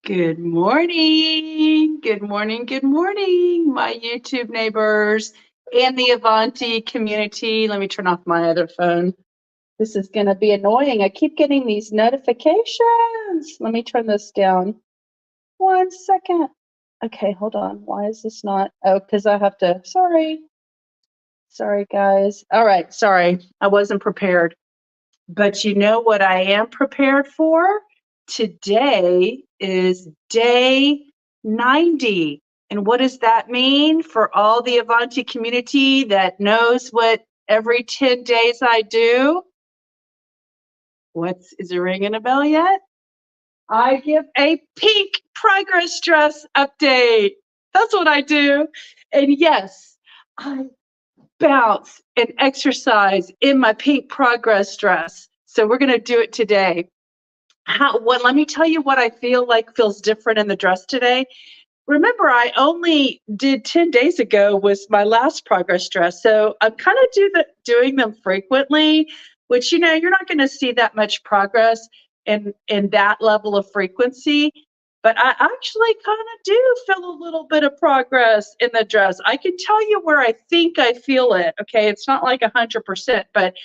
Good morning. Good morning. Good morning, my YouTube neighbors and the Avanti community. Let me turn off my other phone. This is going to be annoying. I keep getting these notifications. Let me turn this down. 1 second. Okay, hold on. Why is this not? Oh, because I have to. Sorry, guys. All right. Sorry. I wasn't prepared. But you know what I am prepared for? Today is day 90. And what does that mean for all the Avanti community that knows what every 10 days I do? Is it ringing a bell yet? I give a pink progress dress update. That's what I do. And yes, I bounce and exercise in my pink progress dress. So we're going to do it today. Let me tell you what I feel like feels different in the dress today. Remember, I only did 10 days ago was my last progress dress. So I'm kind of doing them frequently, which, you're not going to see that much progress in that level of frequency. But I actually kind of do feel a little bit of progress in the dress. I can tell you where I think I feel it. Okay, it's not like 100%, but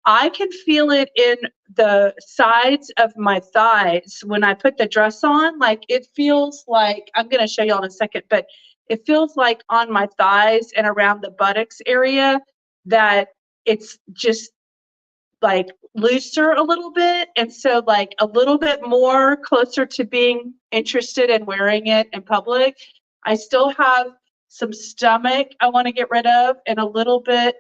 I can feel it in the sides of my thighs when I put the dress on. Like it feels like, I'm going to show you in a second, but it feels like on my thighs and around the buttocks area that it's just like looser a little bit. And so like a little bit more closer to being interested in wearing it in public. I still have some stomach I want to get rid of and a little bit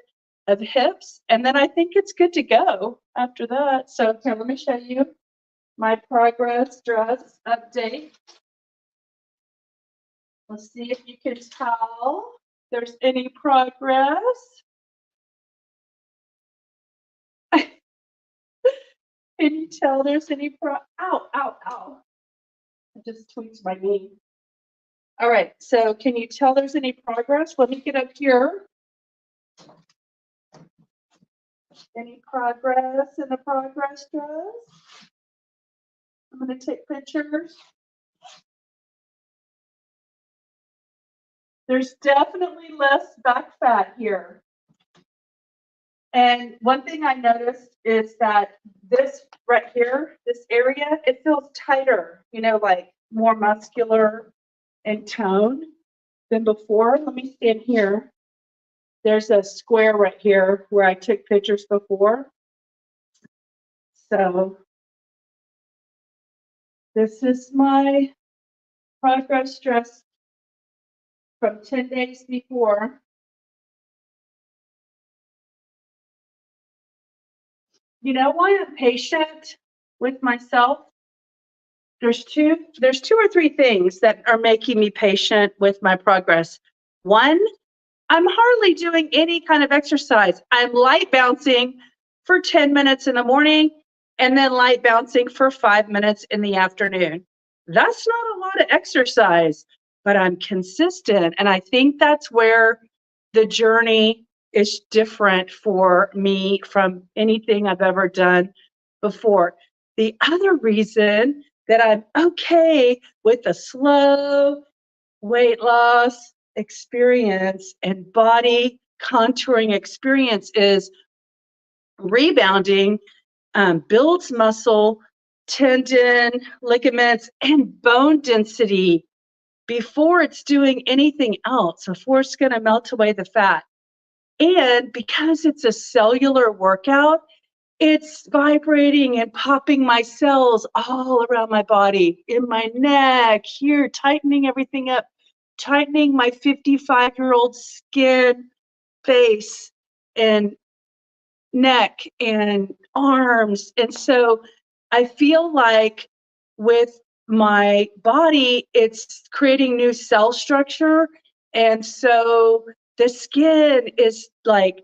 of hips. And then I think it's good to go after that. So here, let me show you my progress dress update. Let's see if you can tell there's any progress. Can you tell there's any ow. I just tweaked my knee. All right, so can you tell there's any progress? Let me get up here. Any progress in the progress dress? I'm going to take pictures. There's definitely less back fat here. And one thing I noticed is that this right here, this area, it feels tighter, like more muscular and toned than before. Let me stand here. There's a square right here where I took pictures before. So this is my progress dress from 10 days before. You know why I'm patient with myself? There's two or three things that are making me patient with my progress. One, I'm hardly doing any kind of exercise. I'm light bouncing for 10 minutes in the morning and then light bouncing for 5 minutes in the afternoon. That's not a lot of exercise, but I'm consistent. And I think that's where the journey is different for me from anything I've ever done before. The other reason that I'm okay with a slow weight loss experience and body contouring experience is rebounding builds muscle, tendon, ligaments, and bone density before it's doing anything else, before it's going to melt away the fat. And because it's a cellular workout, it's vibrating and popping my cells all around my body, in my neck, here, tightening everything up, tightening my 55-year-old skin, face, and neck, and arms. And so I feel like with my body, it's creating new cell structure. And so the skin is like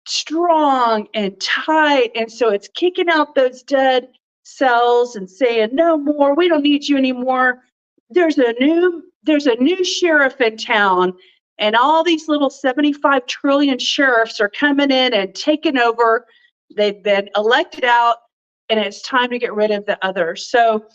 strong and tight. And so it's kicking out those dead cells and saying, no more, we don't need you anymore. There's a new sheriff in town, and all these little 75 trillion sheriffs are coming in and taking over. They've been elected out, and it's time to get rid of the others. So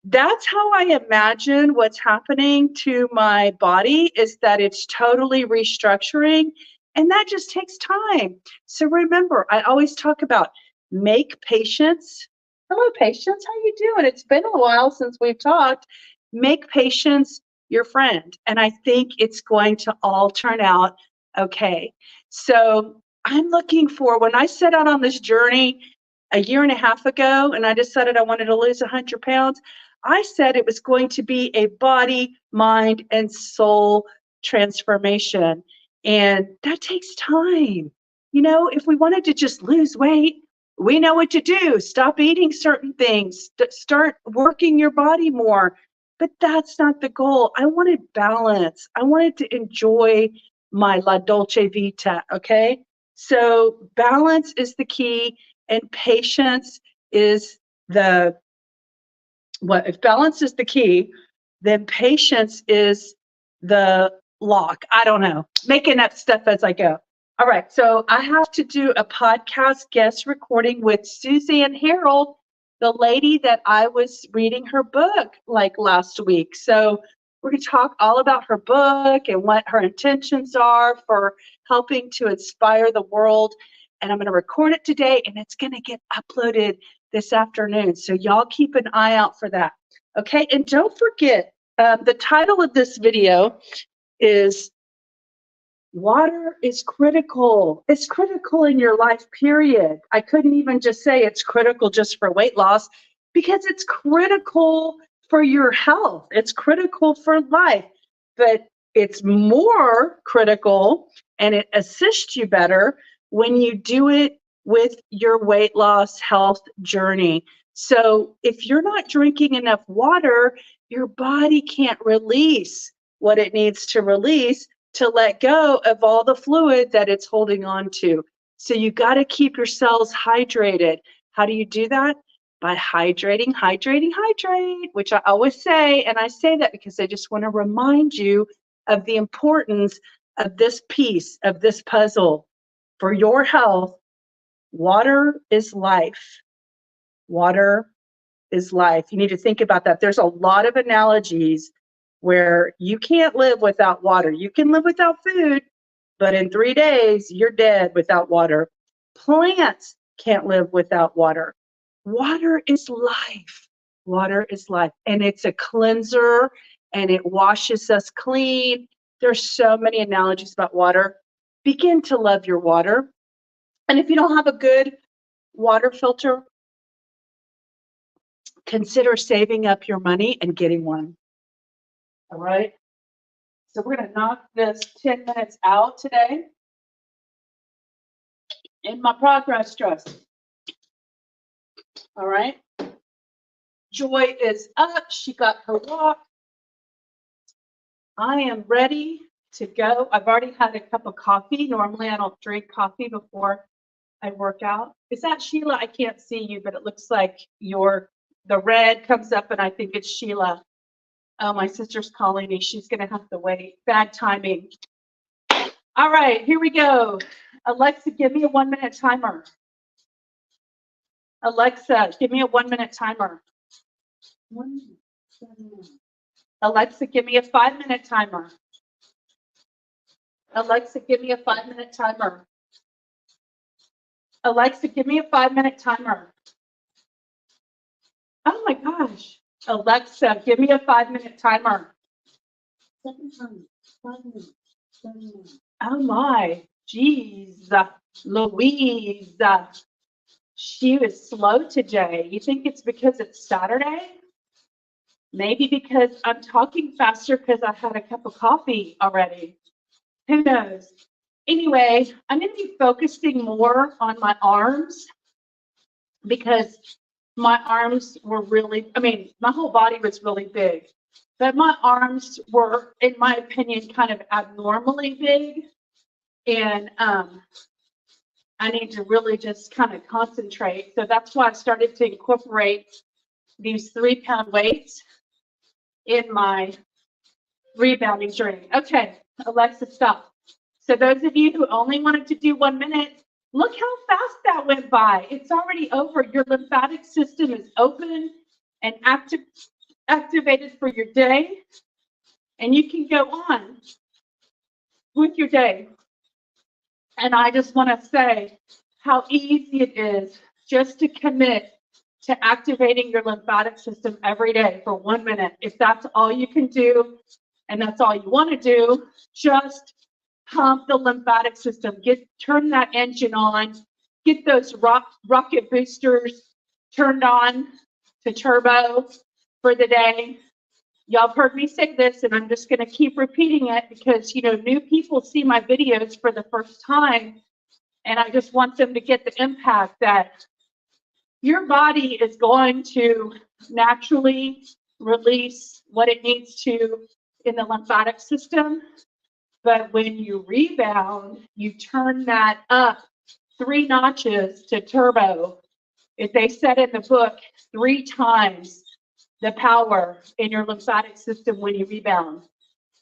that's how I imagine what's happening to my body, is that it's totally restructuring, and that just takes time. So remember, I always talk about make patience. Hello, patience. How you doing? It's been a while since we've talked. Make patience your friend, and I think it's going to all turn out okay. So I'm looking for, when I set out on this journey a year and a half ago, and I decided I wanted to lose 100 pounds, I said it was going to be a body, mind, and soul transformation. And that takes time. You know, if we wanted to just lose weight, we know what to do. Stop eating certain things, start working your body more. But that's not the goal. I wanted balance. I wanted to enjoy my La Dolce Vita. Okay. So balance is the key, and patience is the what if balance is the key, then patience is the lock. I don't know. Making up stuff as I go. All right. So I have to do a podcast guest recording with Suzanne Harold, the lady that I was reading her book like last week. So we're going to talk all about her book and what her intentions are for helping to inspire the world. And I'm going to record it today, and it's going to get uploaded this afternoon. So y'all keep an eye out for that. Okay, and don't forget, the title of this video is Water is Critical. It's critical in your life, period. I couldn't even just say it's critical just for weight loss, because it's critical for your health. It's critical for life, but it's more critical and it assists you better when you do it with your weight loss health journey. So if you're not drinking enough water, your body can't release what it needs to release to let go of all the fluid that it's holding on to. So you got to keep your cells hydrated. How do you do that? By hydrating, which I always say. And I say that because I just want to remind you of the importance of this piece of this puzzle. For your health, water is life. Water is life. You need to think about that. There's a lot of analogies where you can't live without water. You can live without food, but in 3 days, you're dead without water. Plants can't live without water. Water is life. Water is life. And it's a cleanser, and it washes us clean. There's so many analogies about water. Begin to love your water. And if you don't have a good water filter, consider saving up your money and getting one. All right. So we're going to knock this 10 minutes out today in my progress dress. All right. Joy is up. She got her walk. I am ready to go. I've already had a cup of coffee. Normally I don't drink coffee before I work out. Is that Sheila? I can't see you, but it looks like the red comes up, and I think it's Sheila. Oh, my sister's calling me. She's going to have to wait. Bad timing. All right, here we go. Alexa, give me a 1-minute timer. Alexa, give me a 1-minute timer. Alexa, give me a 5-minute timer. Alexa, give me a 5-minute timer. Alexa, give me a 5-minute timer. Oh my gosh. Alexa, give me a 5-minute timer. Oh my, geez, Louise. She was slow today. You think it's because it's Saturday? Maybe because I'm talking faster because I had a cup of coffee already. Who knows? Anyway, I'm going to be focusing more on my arms, because my arms were really, my whole body was really big, but my arms were, in my opinion, kind of abnormally big. And I need to really just kind of concentrate. So that's why I started to incorporate these 3-pound weights in my rebounding journey. Okay, Alexa, stop. So those of you who only wanted to do 1 minute, look how fast that went by. It's already over. Your lymphatic system is open and active. activated for your day, and you can go on with your day. And I just want to say how easy it is just to commit to activating your lymphatic system every day for 1 minute. If that's all you can do and that's all you want to do, just pump the lymphatic system. Turn that engine on. Get those rocket boosters turned on to turbo for the day. Y'all have heard me say this, and I'm just going to keep repeating it because, new people see my videos for the first time, and I just want them to get the impact that your body is going to naturally release what it needs to in the lymphatic system. But when you rebound, you turn that up 3 notches to turbo. If they said in the book 3 times the power in your lymphatic system when you rebound.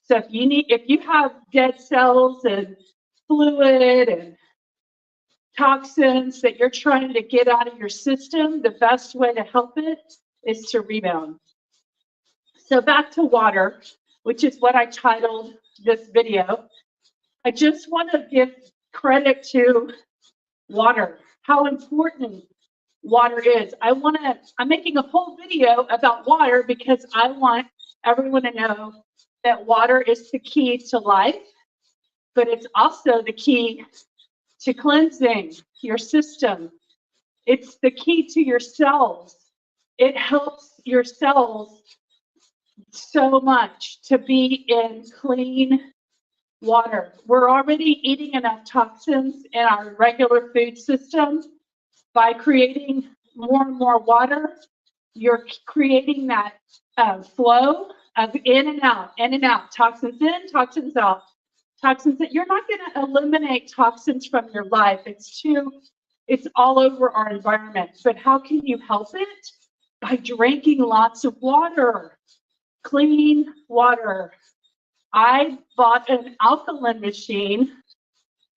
So if you have dead cells and fluid and toxins that you're trying to get out of your system, the best way to help it is to rebound. So back to water, which is what I titled this video. I just want to give credit to water, how important water is. I'm making a whole video about water because I want everyone to know that water is the key to life, but it's also the key to cleansing your system. It's the key to your cells. It helps your cells so much to be in clean water. We're already eating enough toxins in our regular food system. By creating more and more water, you're creating that flow of in and out, toxins in, toxins out, toxins that you're not going to eliminate toxins from your life. It's all over our environment. But how can you help it? By drinking lots of water, clean water. I bought an alkaline machine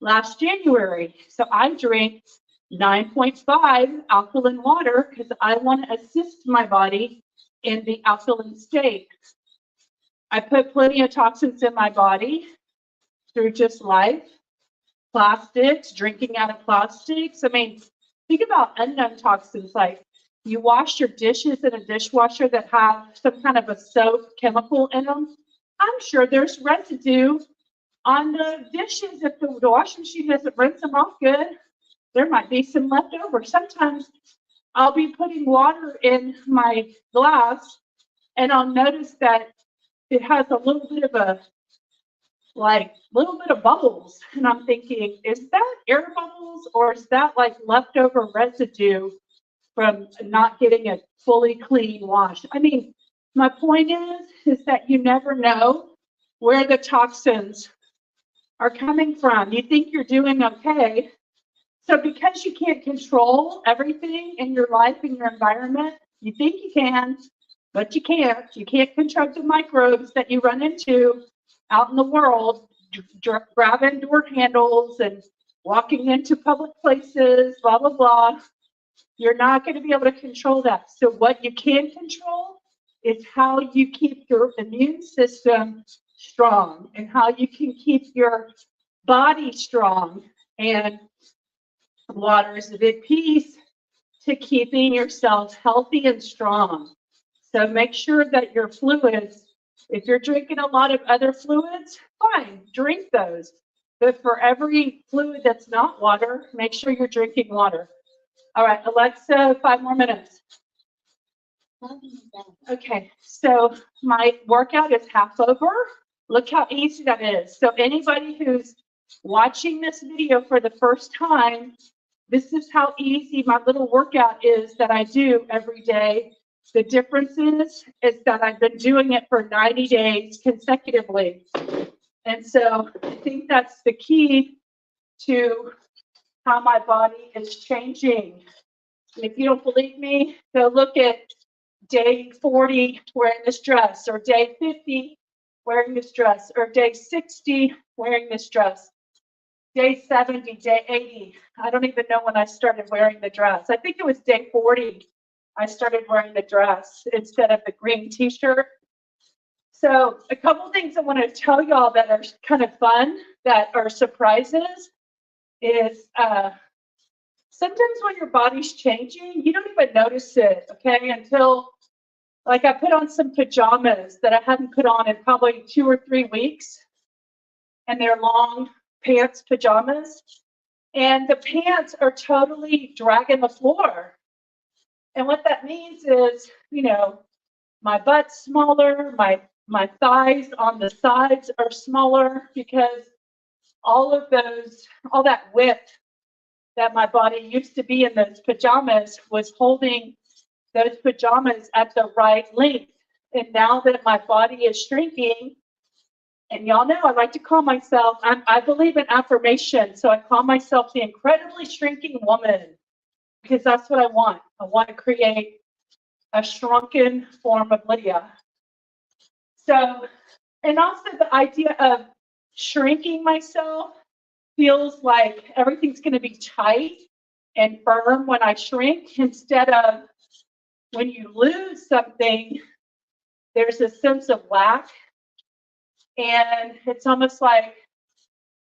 last January. So I drink 9.5 alkaline water because I want to assist my body in the alkaline state. I put plenty of toxins in my body through just life, plastics, drinking out of plastics. I mean, think about unknown toxins like you wash your dishes in a dishwasher that have some kind of a soap chemical in them. I'm sure there's residue on the dishes if the washing machine doesn't rinse them off good. There might be some left over. Sometimes I'll be putting water in my glass and I'll notice that it has a little bit of bubbles. And I'm thinking, is that air bubbles or is that like leftover residue from not getting a fully clean wash? I mean, my point is that you never know where the toxins are coming from. You think you're doing okay. So because you can't control everything in your life and your environment, you think you can, but you can't. You can't control the microbes that you run into out in the world, grabbing door handles and walking into public places, blah, blah, blah. You're not going to be able to control that. So what you can control is how you keep your immune system strong and how you can keep your body strong. And water is a big piece to keeping yourself healthy and strong. So make sure that your fluids, if you're drinking a lot of other fluids, fine, drink those. But for every fluid that's not water, make sure you're drinking water. All right, Alexa, 5 more minutes. Okay, so my workout is half over. Look how easy that is. So anybody who's watching this video for the first time, this is how easy my little workout is that I do every day. The difference is that I've been doing it for 90 days consecutively. And so I think that's the key to how my body is changing. If you don't believe me, go look at day 40 wearing this dress, or day 50 wearing this dress, or day 60 wearing this dress, day 70, day 80. I don't even know when I started wearing the dress. I think it was day 40 I started wearing the dress instead of the green t-shirt. So a couple things I want to tell y'all that are kind of fun, that are surprises, is sometimes when your body's changing, you don't even notice it, okay, until like I put on some pajamas that I hadn't put on in probably 2 or 3 weeks, and they're long pants pajamas, and the pants are totally dragging the floor. And what that means is, you know, my butt's smaller, my thighs on the sides are smaller, because all that width that my body used to be in those pajamas was holding those pajamas at the right length. And now that my body is shrinking, and y'all know I like to call myself, I believe in affirmation, so I call myself the incredibly shrinking woman, because that's what I want. I want to create a shrunken form of Lydia. So, and also the idea of shrinking myself feels like everything's going to be tight and firm when I shrink, instead of when you lose something, there's a sense of lack. And it's almost like,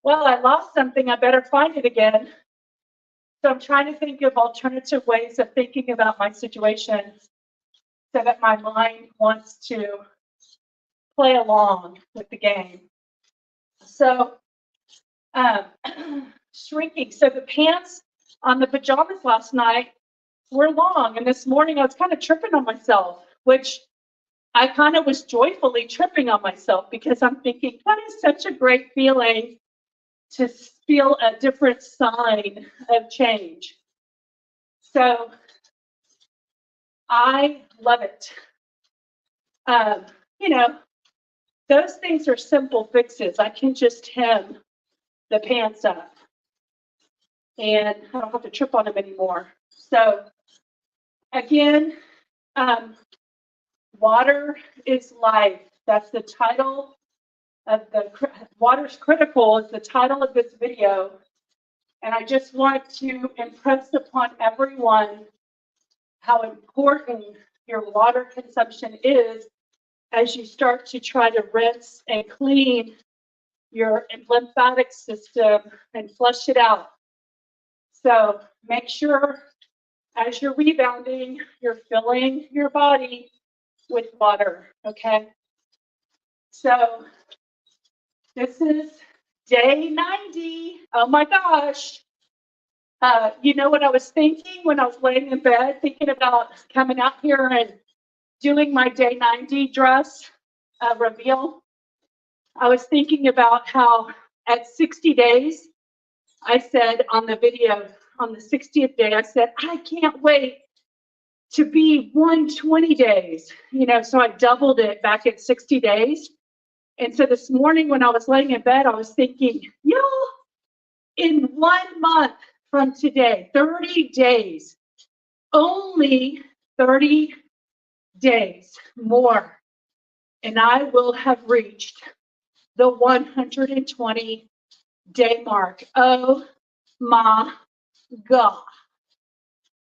well, I lost something, I better find it again. So I'm trying to think of alternative ways of thinking about my situation so that my mind wants to play along with the game. So shrinking. So the pants on the pajamas last night were long, and this morning I was kind of tripping on myself, which I kind of was joyfully tripping on myself, because I'm thinking, that is such a great feeling to feel a different sign of change. So I love it. You know, those things are simple fixes. I can just hem the pants up, and I don't have to trip on them anymore. So again, water is life. That's the title of the Water's Critical is the title of this video. And I just want to impress upon everyone how important your water consumption is as you start to try to rinse and clean your lymphatic system and flush it out. So make sure as you're rebounding, you're filling your body with water, okay? So this is day 90. Oh my gosh. You know what I was thinking when I was laying in bed, thinking about coming out here and doing my day 90 dress reveal? I was thinking about how at 60 days, I said on the video, on the 60th day, I said, I can't wait to be 120 days, you know, so I doubled it back at 60 days. And so this morning when I was laying in bed, I was thinking, y'all, in 1 month from today, 30 days, only 30 days more, and I will have reached the 120 day mark. Oh my God.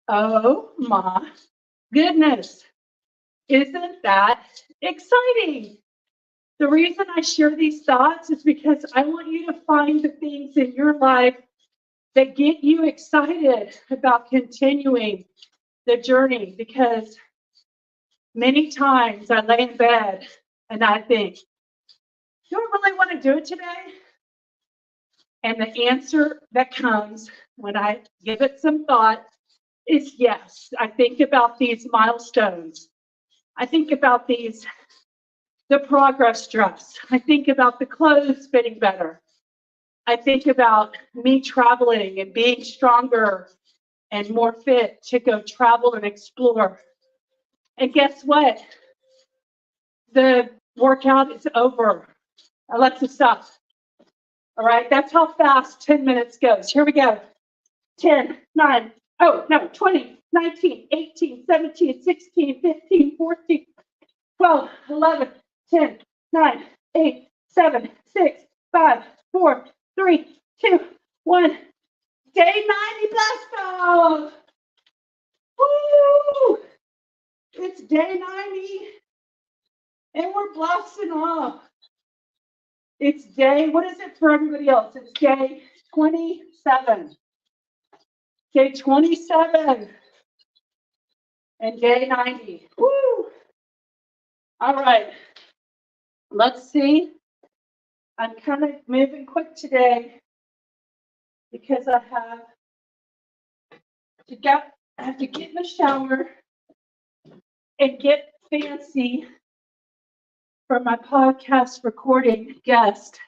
Oh my goodness. Isn't that exciting? The reason I share these thoughts is because I want you to find the things in your life that get you excited about continuing the journey, because many times I lay in bed and I think, do I really want to do it today? And the answer that comes when I give it some thought is yes. I think about these milestones. I think about the progress dress. I think about the clothes fitting better. I think about me traveling and being stronger and more fit to go travel and explore. And guess what? The workout is over. Alexa, stop. All right, that's how fast 10 minutes goes. Here we go. 10, 9, oh, no, 20, 19, 18, 17, 16, 15, 14, 12, 11, 10, 9, 8, 7, 6, 5, 4, 3, 2, 1. Day 90, let's go. Woo! It's day 90 and we're blasting off. It's day, what is it for everybody else? It's day 27. Day 27 and day 90. Woo! All right. Let's see. I'm kind of moving quick today because I have to get in the shower and get fancy for my podcast recording guest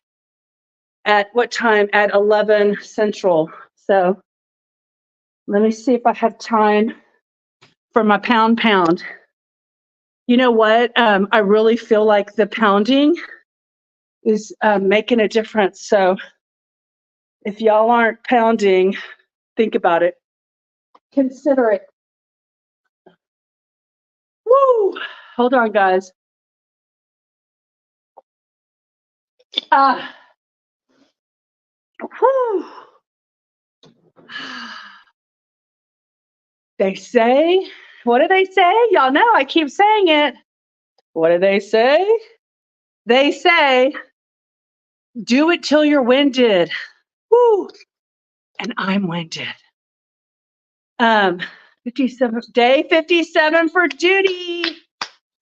at what time? At 11 Central. So let me see if I have time for my pound. You know what? I really feel like the pounding is making a difference. So if y'all aren't pounding, think about it. Consider it. Woo! Hold on, guys. Whew. They say, what do they say? Y'all know I keep saying it. What do they say? They say, do it till you're winded. Woo! And I'm winded. day 57 for Judy.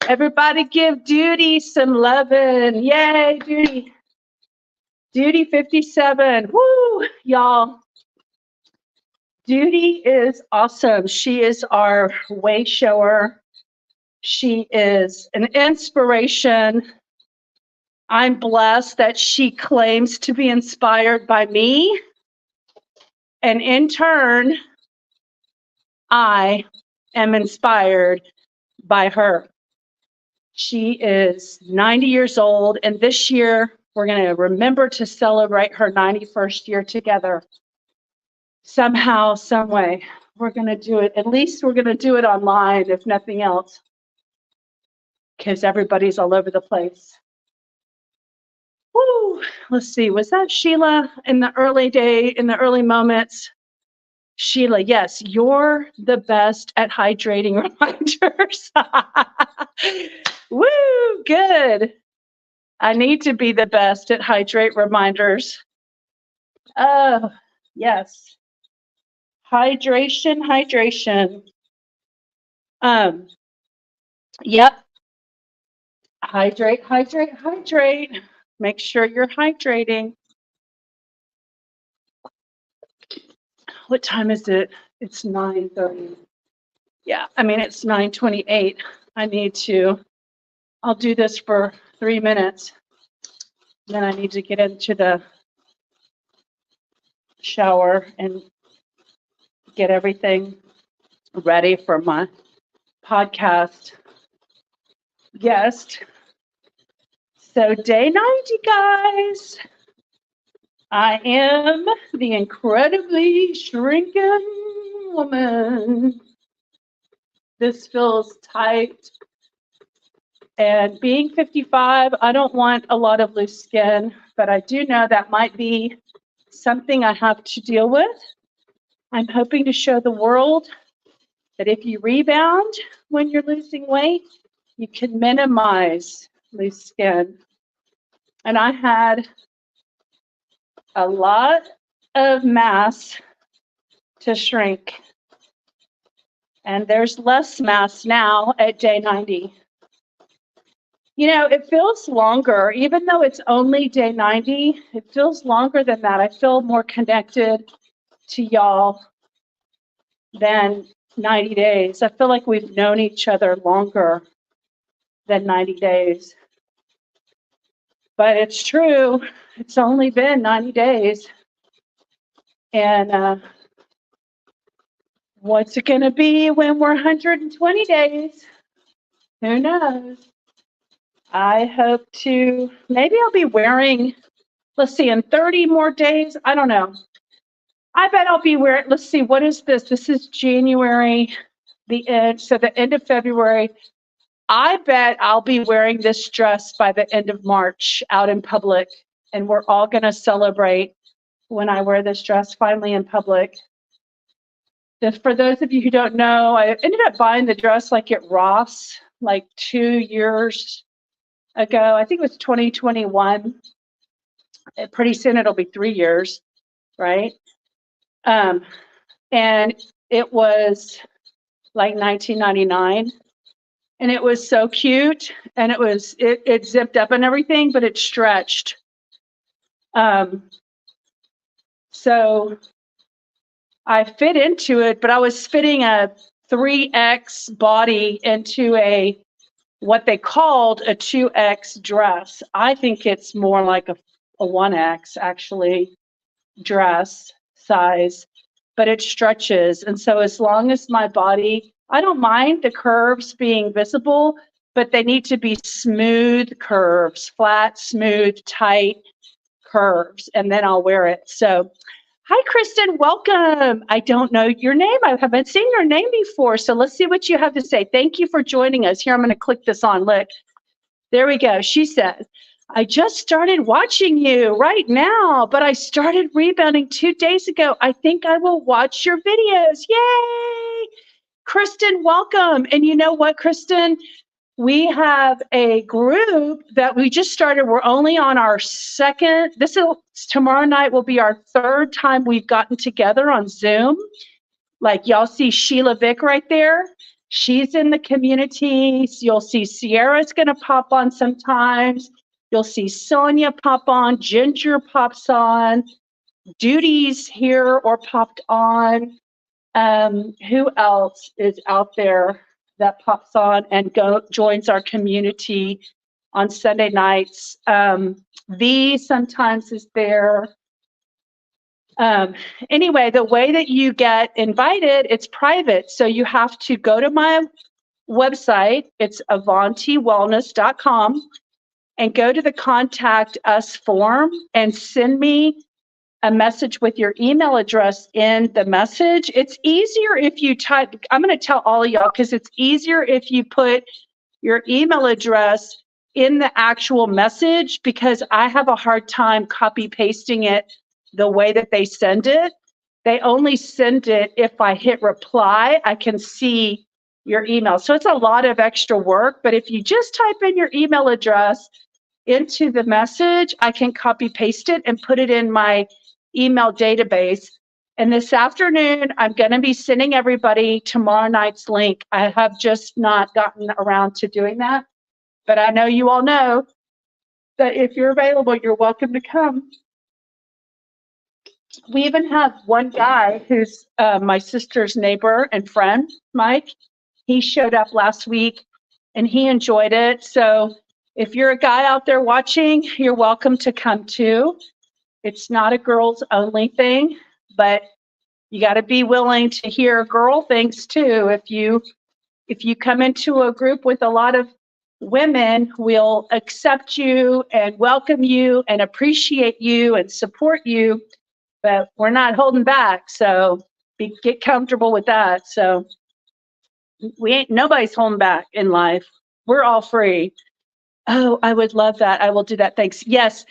Everybody give Judy some loving. Yay, Judy. Judy 57. Woo, y'all. Judy is awesome. She is our way shower. She is an inspiration. I'm blessed that she claims to be inspired by me. And in turn, I am inspired by her. She is 90 years old, and this year we're going to remember to celebrate her 91st year together. Somehow, some way, we're going to do it. At least we're going to do it online, if nothing else, because everybody's all over the place. Woo! Let's see. Was that Sheila in the early moments? Sheila, yes, you're the best at hydrating reminders. Woo! Good. I need to be the best at hydrate reminders. Oh, yes. Hydration. Yep. Hydrate. Make sure you're hydrating. What time is it? It's 9:30. Yeah, I mean, it's 9:28. I'll do this for 3 minutes. Then I need to get into the shower and get everything ready for my podcast guest. So day 90, guys. I am the incredibly shrinking woman. This feels tight. And being 55, I don't want a lot of loose skin, but I do know that might be something I have to deal with. I'm hoping to show the world that if you rebound when you're losing weight, you can minimize loose skin. And I had a lot of mass to shrink. And there's less mass now at day 90. You know, it feels longer, even though it's only day 90, it feels longer than that. I feel more connected to y'all than 90 days. I feel like we've known each other longer than 90 days. But it's true, it's only been 90 days. And what's it going to be when we're 120 days? Who knows? I hope to, maybe I'll be wearing, let's see, in 30 more days, I don't know. I bet I'll be wearing, let's see, what is this? This is January, the end of February. I bet I'll be wearing this dress by the end of March out in public, and we're all going to celebrate when I wear this dress finally in public. For those of you who don't know, I ended up buying the dress like at Ross like 2 years ago. I think it was 2021. Pretty soon it'll be 3 years, right? And it was like 1999, and it was so cute, and it zipped up and everything, but it stretched. So I fit into it, but I was fitting a 3X body into what they called a 2X dress. I think it's more like a 1X actually dress size, but it stretches. And so as long as my body, I don't mind the curves being visible, but they need to be smooth curves, flat, smooth, tight curves, and then I'll wear it. So hi, Kristen, welcome. I don't know your name. I haven't seen your name before. So let's see what you have to say. Thank you for joining us. Here, I'm going to click this on. Look, there we go. She says, I just started watching you right now, but I started rebounding 2 days ago. I think I will watch your videos. Yay! Kristen, welcome. And you know what, Kristen? We have a group that we just started. We're only on our second. Tomorrow night will be our third time we've gotten together on Zoom. Like y'all see Sheila Vick right there. She's in the community. You'll see Sierra's going to pop on sometimes. You'll see Sonia pop on. Ginger pops on. Duty's here or popped on. Who else is out there that pops on and joins our community on Sunday nights? V sometimes is there. Anyway, the way that you get invited, it's private. So you have to go to my website. It's avantywellness.com and go to the contact us form and send me a message with your email address in the message. It's easier if you type, I'm going to tell all of y'all because it's easier if you put your email address in the actual message, because I have a hard time copy pasting it the way that they send it. They only send it if I hit reply, I can see your email. So it's a lot of extra work, but if you just type in your email address into the message, I can copy paste it and put it in my email database. And this afternoon, I'm going to be sending everybody tomorrow night's link. I have just not gotten around to doing that, but I know you all know that if you're available, you're welcome to come. We even have one guy who's my sister's neighbor and friend, Mike. He showed up last week and he enjoyed it. So if you're a guy out there watching, you're welcome to come too. It's not a girls only thing, but you got to be willing to hear girl things too. If you come into a group with a lot of women, we'll accept you and welcome you and appreciate you and support you, but we're not holding back. So get comfortable with that. So nobody's holding back in life. We're all free. Oh, I would love that. I will do that. Thanks. Yes.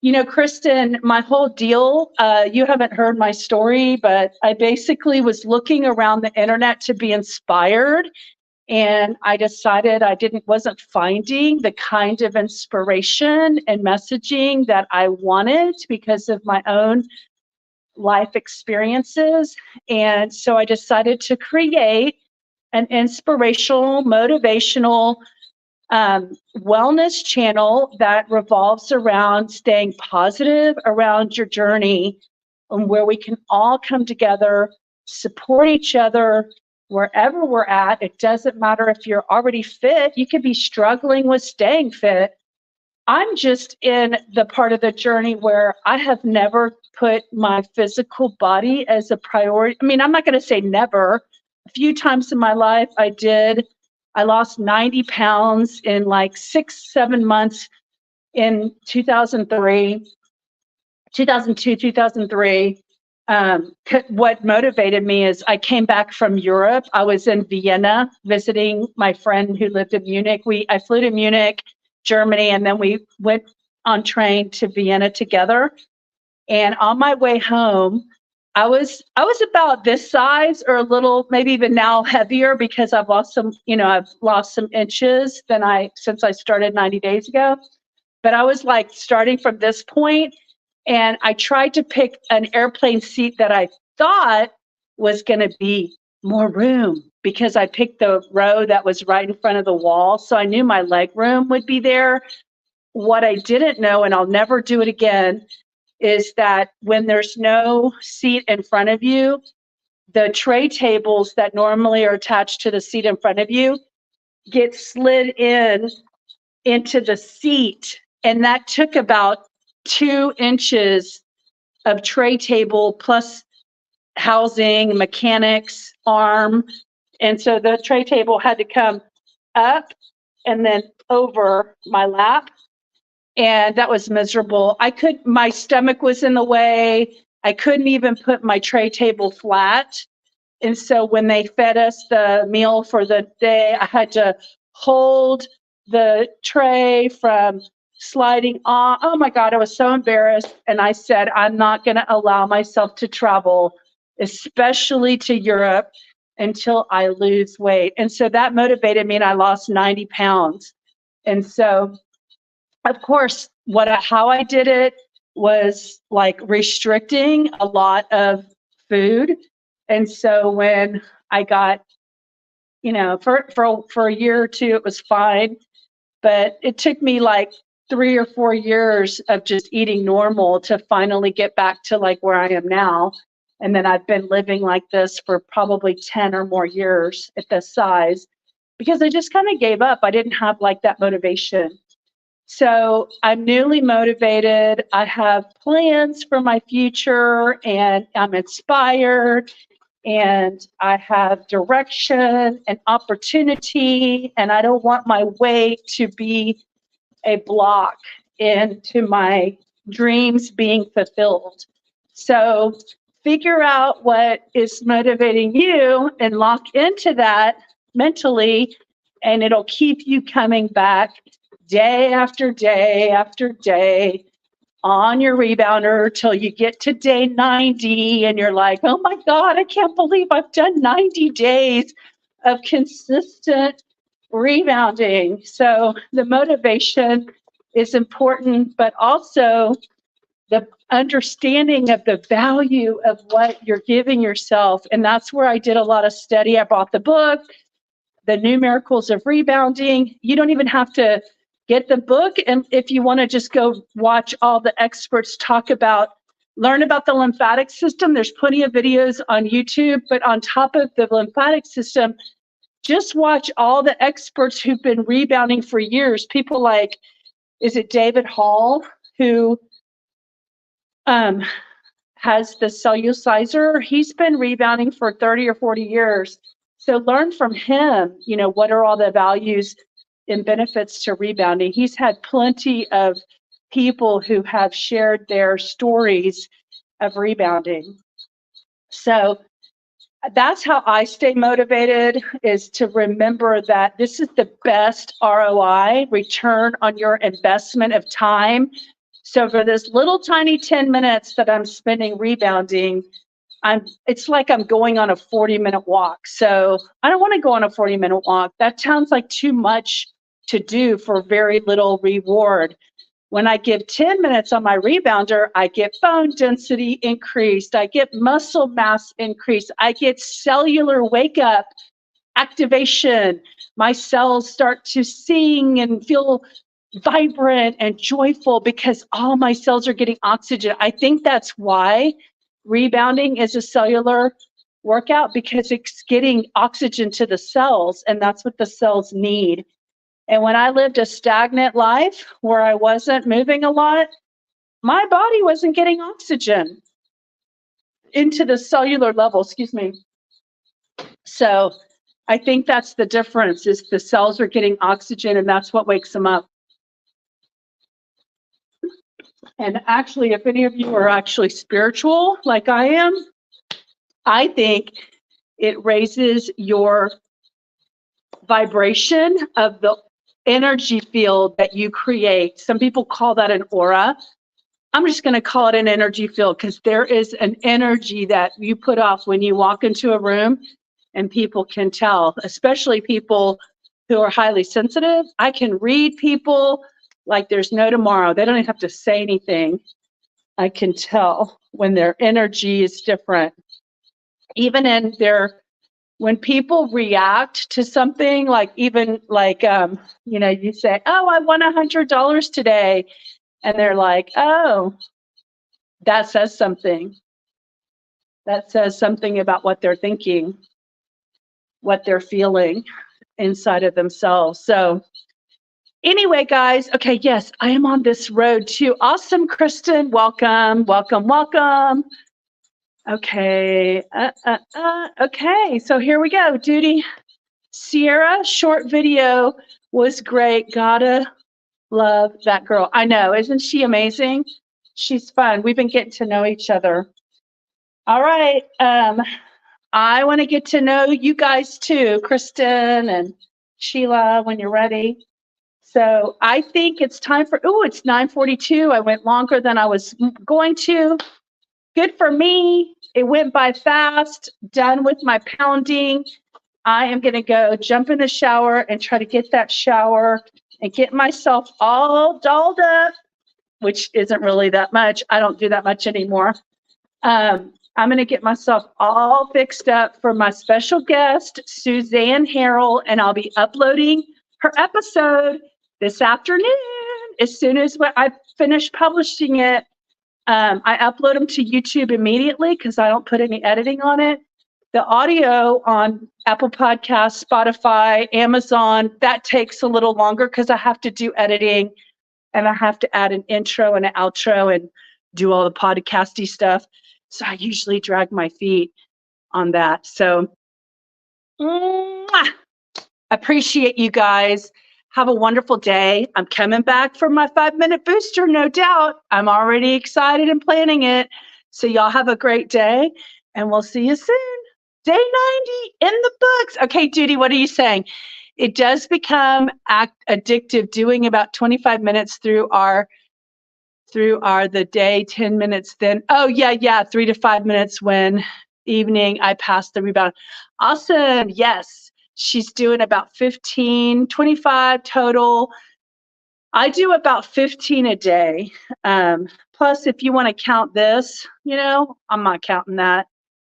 You know, Kristen, my whole deal, you haven't heard my story, but I basically was looking around the internet to be inspired. And I decided wasn't finding the kind of inspiration and messaging that I wanted because of my own life experiences. And so I decided to create an inspirational, motivational wellness channel that revolves around staying positive around your journey, and where we can all come together, support each other wherever we're at. It doesn't matter if you're already fit. You could be struggling with staying fit. I'm just in the part of the journey where I have never put my physical body as a priority. I mean, I'm not going to say never. A few times in my life I did. I lost 90 pounds in like 6-7 months in 2002, 2003. What motivated me is I came back from Europe. I was in Vienna visiting my friend who lived in Munich. I flew to Munich, Germany, and then we went on train to Vienna together. And on my way home, I was about this size or a little, maybe even now heavier because I've lost some, I've lost some inches since I started 90 days ago. But I was like starting from this point, and I tried to pick an airplane seat that I thought was going to be more room because I picked the row that was right in front of the wall. So I knew my leg room would be there. What I didn't know, and I'll never do it again, is that when there's no seat in front of you, the tray tables that normally are attached to the seat in front of you get slid into the seat. And that took about 2 inches of tray table plus housing, mechanics, arm. And so the tray table had to come up and then over my lap. And that was miserable. My stomach was in the way. I couldn't even put my tray table flat. And so when they fed us the meal for the day, I had to hold the tray from sliding on. Oh my God, I was so embarrassed. And I said, I'm not going to allow myself to travel, especially to Europe, until I lose weight. And so that motivated me, and I lost 90 pounds. And so, of course, how I did it was like restricting a lot of food. And so when I got, for a year or two, it was fine. But it took me like 3 or 4 years of just eating normal to finally get back to like where I am now. And then I've been living like this for probably 10 or more years at this size because I just kind of gave up. I didn't have like that motivation. So I'm newly motivated. I have plans for my future, and I'm inspired, and I have direction and opportunity, and I don't want my weight to be a block into my dreams being fulfilled. So figure out what is motivating you and lock into that mentally, and it'll keep you coming back day after day after day on your rebounder till you get to day 90 and you're like, oh my God, I can't believe I've done 90 days of consistent rebounding. So the motivation is important, but also the understanding of the value of what you're giving yourself. And that's where I did a lot of study. I bought the book, The New Miracles of Rebounding. You don't even have to get the book. And if you want to just go watch all the experts learn about the lymphatic system, there's plenty of videos on YouTube. But on top of the lymphatic system, just watch all the experts who've been rebounding for years. People like, is it David Hall, who has the cellulizer? He's been rebounding for 30 or 40 years. So learn from him, what are all the values and benefits to rebounding. He's had plenty of people who have shared their stories of rebounding. So that's how I stay motivated, is to remember that this is the best ROI, return on your investment of time. So for this little tiny 10 minutes that I'm spending rebounding, it's like I'm going on a 40-minute walk. So I don't want to go on a 40-minute walk. That sounds like too much to do for very little reward. When I give 10 minutes on my rebounder, I get bone density increased, I get muscle mass increased, I get cellular wake up activation. My cells start to sing and feel vibrant and joyful because all my cells are getting oxygen. I think that's why rebounding is a cellular workout, because it's getting oxygen to the cells, and that's what the cells need. And when I lived a stagnant life where I wasn't moving a lot, my body wasn't getting oxygen into the cellular level, So I think that's the difference, is the cells are getting oxygen, and that's what wakes them up. And actually, if any of you are actually spiritual like I am, I think it raises your vibration of the energy field that you create. Some people call that an aura. I'm just going to call it an energy field, because there is an energy that you put off when you walk into a room, and people can tell, especially people who are highly sensitive. I can read people like there's no tomorrow. They don't even have to say anything. I can tell when their energy is different. Even in their, when people react to something, like even like, you say, oh, I won $100 today. And they're like, oh, that says something. That says something about what they're thinking, what they're feeling inside of themselves. So anyway, guys, okay, yes, I am on this road too. Awesome, Kristen. Welcome, welcome, welcome. Okay, okay, so here we go. Duty. Sierra, short video was great. Gotta love that girl. I know, isn't she amazing? She's fun. We've been getting to know each other. All right. I want to get to know you guys too, Kristen and Sheila, when you're ready. So I think it's time for, oh, it's 9:42. I went longer than I was going to. Good for me. It went by fast. Done with my pounding. I am going to go jump in the shower and try to get that shower and get myself all dolled up, which isn't really that much. I don't do that much anymore. I'm going to get myself all fixed up for my special guest, Suzanne Harrell, and I'll be uploading her episode this afternoon. As soon as I finish publishing it, I upload them to YouTube immediately because I don't put any editing on it. The audio on Apple Podcasts, Spotify, Amazon, that takes a little longer because I have to do editing and I have to add an intro and an outro and do all the podcasty stuff. So I usually drag my feet on that. So appreciate you guys. Have a wonderful day. I'm coming back for my 5-minute booster, no doubt. I'm already excited and planning it. So y'all have a great day and we'll see you soon. Day 90 in the books. Okay, Judy, what are you saying? It does become addictive doing about 25 minutes through the day, 10 minutes then. Oh, yeah, 3 to 5 minutes when evening I pass the rebound. Awesome. Yes, she's doing about 15, 25 total. I do about 15 a day. Plus, if you want to count this, I'm not counting that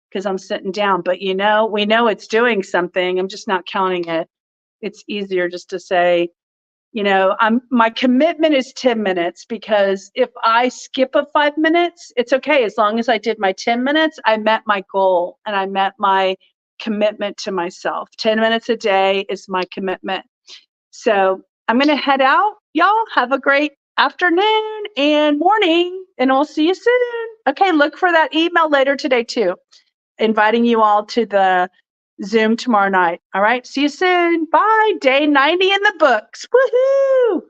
because I'm sitting down. But, we know it's doing something. I'm just not counting it. It's easier just to say, my commitment is 10 minutes because if I skip a 5 minutes, it's okay. As long as I did my 10 minutes, I met my goal and I met my commitment to myself. 10 minutes a day is my commitment. So I'm going to head out. Y'all have a great afternoon and morning, and I'll see you soon. Okay, look for that email later today too, inviting you all to the Zoom tomorrow night. All right, see you soon. Bye. Day 90 in the books. Woohoo!